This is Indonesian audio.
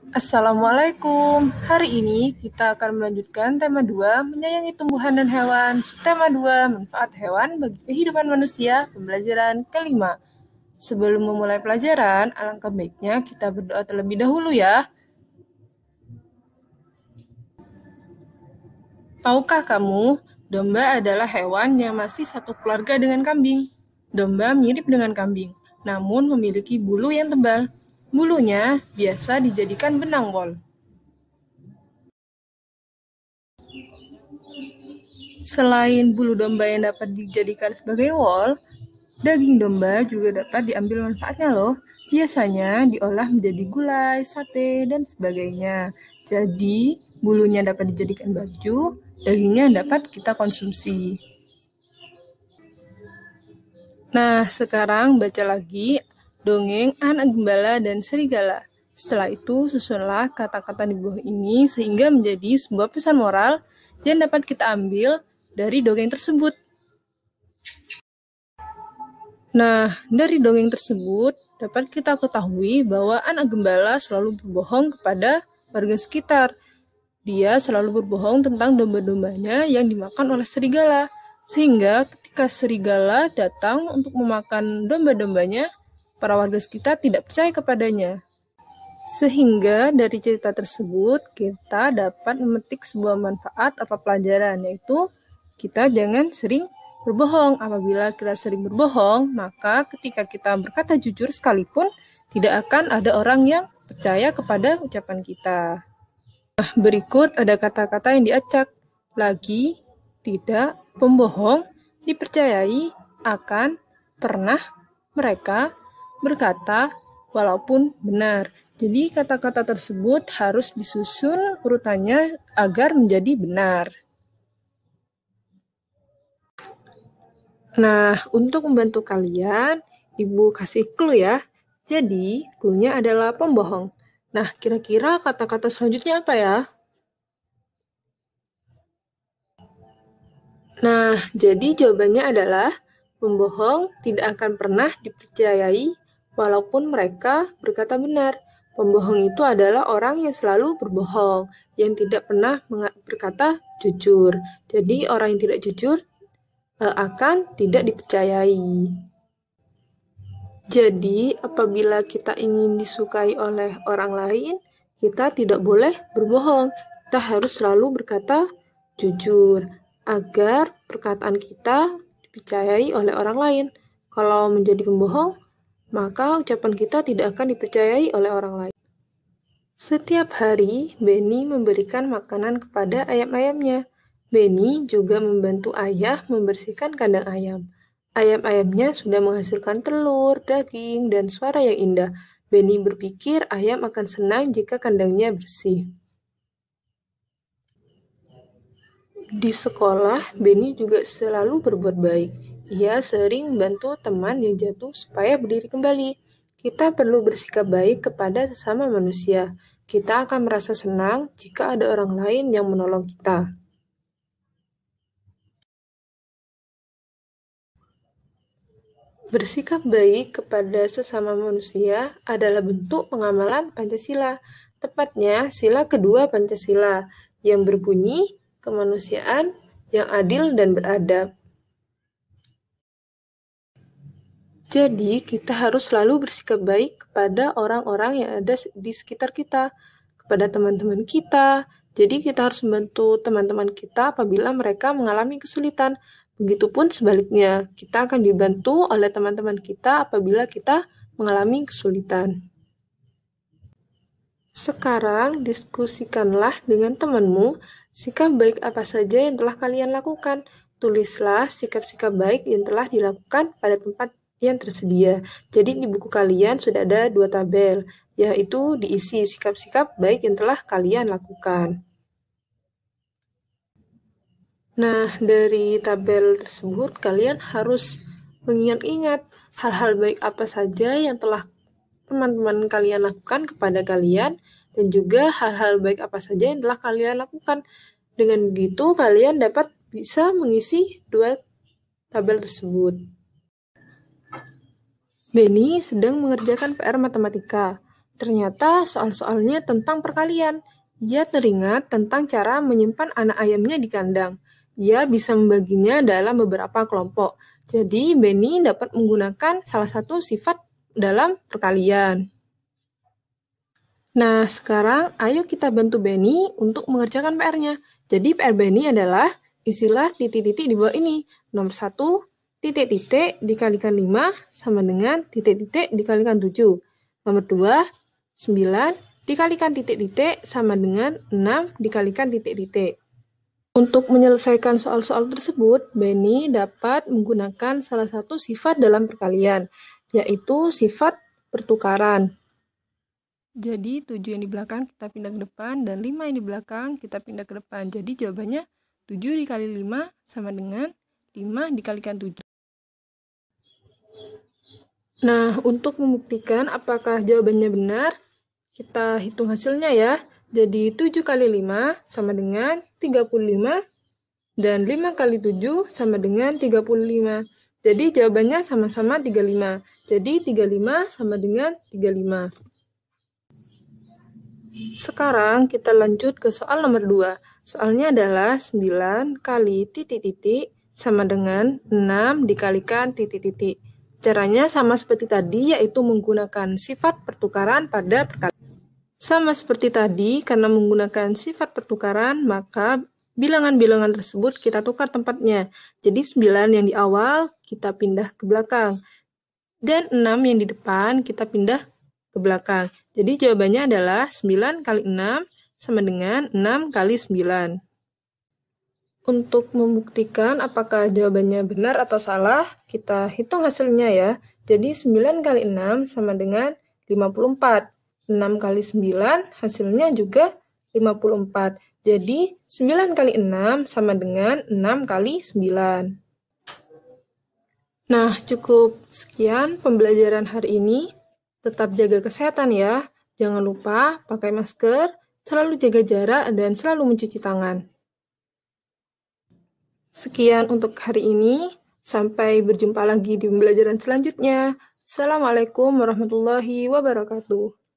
Assalamualaikum. Hari ini kita akan melanjutkan tema 2, menyayangi tumbuhan dan hewan. Subtema 2, manfaat hewan bagi kehidupan manusia, pembelajaran kelima. Sebelum memulai pelajaran, alangkah baiknya kita berdoa terlebih dahulu ya. Tahukah kamu, domba adalah hewan yang masih satu keluarga dengan kambing. Domba mirip dengan kambing, namun memiliki bulu yang tebal. Bulunya biasa dijadikan benang wol. Selain bulu domba yang dapat dijadikan sebagai wol, daging domba juga dapat diambil manfaatnya loh. Biasanya diolah menjadi gulai, sate, dan sebagainya. Jadi, bulunya dapat dijadikan baju, dagingnya dapat kita konsumsi. Nah, sekarang baca lagi dongeng Anak Gembala dan Serigala. Setelah itu, susunlah kata-kata di bawah ini sehingga menjadi sebuah pesan moral yang dapat kita ambil dari dongeng tersebut. Nah, dari dongeng tersebut dapat kita ketahui bahwa anak gembala selalu berbohong kepada warga sekitar. Dia selalu berbohong tentang domba-dombanya yang dimakan oleh serigala. Sehingga ketika serigala datang untuk memakan domba-dombanya, para warga sekitar tidak percaya kepadanya. Sehingga dari cerita tersebut kita dapat memetik sebuah manfaat atau pelajaran, yaitu kita jangan sering berbohong. Apabila kita sering berbohong, maka ketika kita berkata jujur sekalipun, tidak akan ada orang yang percaya kepada ucapan kita. Nah, berikut ada kata-kata yang diacak. Lagi, tidak, pembohong, dipercayai, akan, pernah, mereka, berkata, walaupun benar. Jadi kata-kata tersebut harus disusun urutannya agar menjadi benar. Nah, untuk membantu kalian, Ibu kasih clue ya. Jadi, clue-nya adalah pembohong. Nah, kira-kira kata-kata selanjutnya apa ya? Nah, jadi jawabannya adalah pembohong tidak akan pernah dipercayai walaupun mereka berkata benar. Pembohong itu adalah orang yang selalu berbohong, yang tidak pernah berkata jujur. Jadi orang yang tidak jujur akan tidak dipercayai. Jadi apabila kita ingin disukai oleh orang lain, kita tidak boleh berbohong. Kita harus selalu berkata jujur agar perkataan kita dipercayai oleh orang lain. Kalau menjadi pembohong, maka ucapan kita tidak akan dipercayai oleh orang lain. Setiap hari, Benny memberikan makanan kepada ayam-ayamnya. Benny juga membantu ayah membersihkan kandang ayam. Ayam-ayamnya sudah menghasilkan telur, daging, dan suara yang indah. Benny berpikir ayam akan senang jika kandangnya bersih. Di sekolah, Benny juga selalu berbuat baik. Ia sering membantu teman yang jatuh supaya berdiri kembali. Kita perlu bersikap baik kepada sesama manusia. Kita akan merasa senang jika ada orang lain yang menolong kita. Bersikap baik kepada sesama manusia adalah bentuk pengamalan Pancasila, tepatnya sila kedua Pancasila, yang berbunyi kemanusiaan yang adil dan beradab. Jadi, kita harus selalu bersikap baik kepada orang-orang yang ada di sekitar kita, kepada teman-teman kita. Jadi, kita harus membantu teman-teman kita apabila mereka mengalami kesulitan. Begitupun sebaliknya, kita akan dibantu oleh teman-teman kita apabila kita mengalami kesulitan. Sekarang, diskusikanlah dengan temanmu sikap baik apa saja yang telah kalian lakukan. Tulislah sikap-sikap baik yang telah dilakukan pada tempat yang tersedia. Jadi di buku kalian sudah ada 2 tabel, yaitu diisi sikap-sikap baik yang telah kalian lakukan. Nah, dari tabel tersebut kalian harus mengingat-ingat hal-hal baik apa saja yang telah teman-teman kalian lakukan kepada kalian, dan juga hal-hal baik apa saja yang telah kalian lakukan. Dengan begitu, kalian dapat bisa mengisi 2 tabel tersebut. Benny sedang mengerjakan PR matematika. Ternyata soal-soalnya tentang perkalian. Ia teringat tentang cara menyimpan anak ayamnya di kandang. Ia bisa membaginya dalam beberapa kelompok. Jadi, Benny dapat menggunakan salah satu sifat dalam perkalian. Nah, sekarang ayo kita bantu Benny untuk mengerjakan PR-nya. Jadi, PR Benny adalah isilah titik-titik di bawah ini. Nomor 1, titik-titik dikalikan 5 sama dengan titik-titik dikalikan 7. Nomor 2, 9 dikalikan titik-titik sama dengan 6 dikalikan titik-titik. Untuk menyelesaikan soal-soal tersebut, Benny dapat menggunakan salah satu sifat dalam perkalian, yaitu sifat pertukaran. Jadi 7 yang di belakang kita pindah ke depan, dan 5 yang di belakang kita pindah ke depan. Jadi jawabannya 7 dikali 5 sama dengan 5 dikalikan 7. Nah, untuk membuktikan apakah jawabannya benar, kita hitung hasilnya ya. Jadi 7 kali 5 sama dengan 35, dan 5 kali 7 sama dengan 35. Jadi jawabannya sama-sama 35. Jadi 35 sama dengan 35. Sekarang kita lanjut ke soal nomor 2. Soalnya adalah 9 kali titik-titik sama dengan 6 dikalikan titik-titik. Caranya sama seperti tadi, yaitu menggunakan sifat pertukaran pada perkalian. Sama seperti tadi, karena menggunakan sifat pertukaran, maka bilangan-bilangan tersebut kita tukar tempatnya. Jadi 9 yang di awal kita pindah ke belakang, dan 6 yang di depan kita pindah ke belakang. Jadi jawabannya adalah 9 kali 6 sama dengan 6 kali 9. Untuk membuktikan apakah jawabannya benar atau salah, kita hitung hasilnya ya. Jadi 9 kali 6 sama dengan 54. 6 kali 9 hasilnya juga 54. Jadi 9 kali 6 sama dengan 6 kali 9. Nah, cukup sekian pembelajaran hari ini. Tetap jaga kesehatan ya. Jangan lupa pakai masker, selalu jaga jarak, dan selalu mencuci tangan. Sekian untuk hari ini. Sampai berjumpa lagi di pembelajaran selanjutnya. Assalamualaikum warahmatullahi wabarakatuh.